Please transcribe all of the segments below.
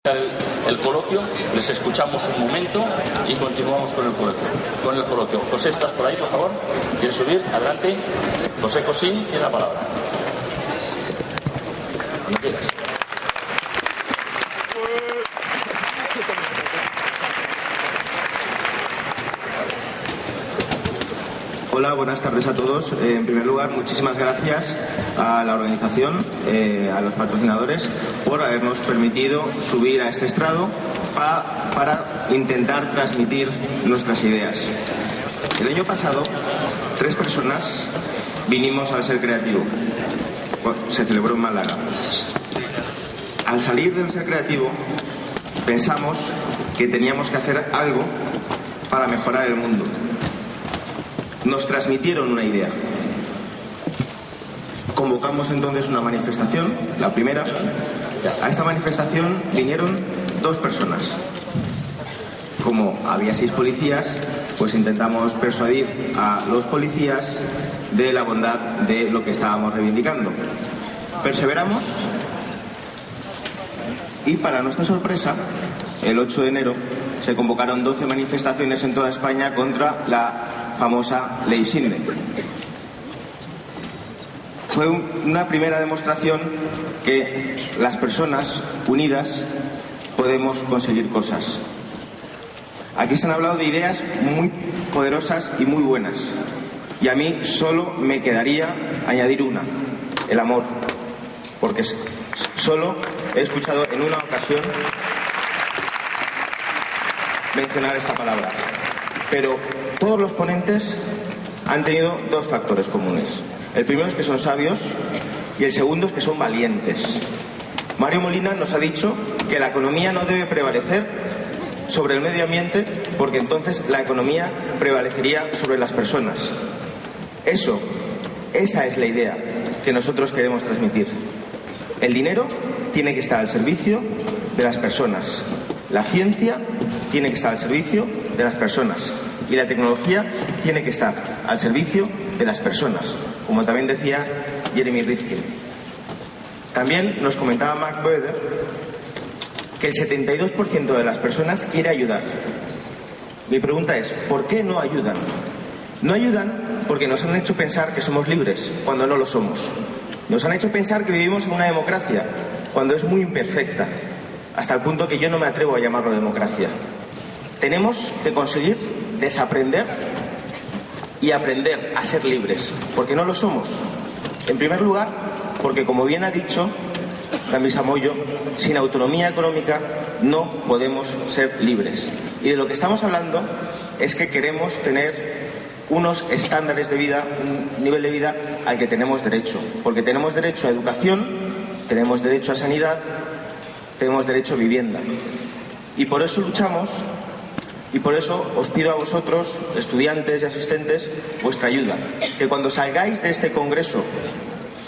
El coloquio, les escuchamos un momento y continuamos con el coloquio. José, ¿estás por ahí, por favor? ¿Quieres subir? Adelante. José Cosín tiene la palabra. Cuando quieras. Hola, buenas tardes a todos. En primer lugar, muchísimas gracias a la organización, a los patrocinadores, por habernos permitido subir a este estrado para intentar transmitir nuestras ideas. El año pasado, 3 personas vinimos al Ser Creativo. Se celebró en Málaga. Al salir del Ser Creativo, pensamos que teníamos que hacer algo para mejorar el mundo. Nos transmitieron una idea. Convocamos entonces una manifestación, la primera. A esta manifestación vinieron 2 personas. Como había 6 policías, pues intentamos persuadir a los policías de la bondad de lo que estábamos reivindicando. Perseveramos y, para nuestra sorpresa, el 8 de enero se convocaron 12 manifestaciones en toda España contra la famosa Ley Sindel. Fue una primera demostración que las personas unidas podemos conseguir cosas. Aquí se han hablado de ideas muy poderosas y muy buenas, y a mí solo me quedaría añadir una: el amor, porque solo he escuchado en una ocasión mencionar esta palabra. Pero todos los ponentes han tenido 2 factores comunes. El primero es que son sabios y el segundo es que son valientes. Mario Molina nos ha dicho que la economía no debe prevalecer sobre el medio ambiente, porque entonces la economía prevalecería sobre las personas. Esa es la idea que nosotros queremos transmitir. El dinero tiene que estar al servicio de las personas. La ciencia tiene que estar al servicio de las personas. Y la tecnología tiene que estar al servicio de las personas, como también decía Jeremy Rifkin. También nos comentaba Mark Böder que el 72% de las personas quiere ayudar. Mi pregunta es, ¿por qué no ayudan? No ayudan porque nos han hecho pensar que somos libres cuando no lo somos. Nos han hecho pensar que vivimos en una democracia cuando es muy imperfecta, hasta el punto que yo no me atrevo a llamarlo democracia. Tenemos que conseguir desaprender y aprender a ser libres, porque no lo somos. En primer lugar, porque, como bien ha dicho Damis Amoyo, sin autonomía económica no podemos ser libres. Y de lo que estamos hablando es que queremos tener unos estándares de vida, un nivel de vida al que tenemos derecho, porque tenemos derecho a educación, tenemos derecho a sanidad, tenemos derecho a vivienda. Y por eso luchamos. Y por eso os pido a vosotros, estudiantes y asistentes, vuestra ayuda. Que cuando salgáis de este congreso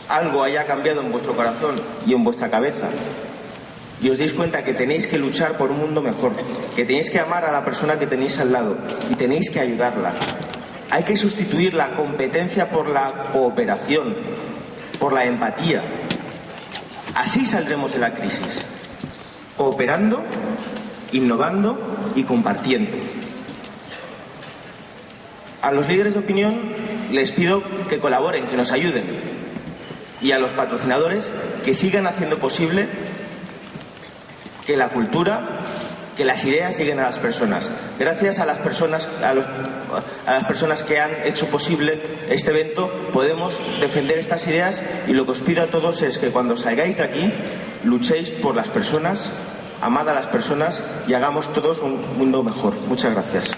algo haya cambiado en vuestro corazón y en vuestra cabeza, y os deis cuenta que tenéis que luchar por un mundo mejor, que tenéis que amar a la persona que tenéis al lado y tenéis que ayudarla. Hay que sustituir la competencia por la cooperación, por la empatía. Así saldremos de la crisis, cooperando, innovando y compartiendo. A los líderes de opinión les pido que colaboren, que nos ayuden, y a los patrocinadores que sigan haciendo posible que la cultura, que las ideas lleguen a las personas. Gracias a las personas, a las personas que han hecho posible este evento, podemos defender estas ideas, y lo que os pido a todos es que cuando salgáis de aquí luchéis por las personas, amad a las personas y hagamos todos un mundo mejor. Muchas gracias.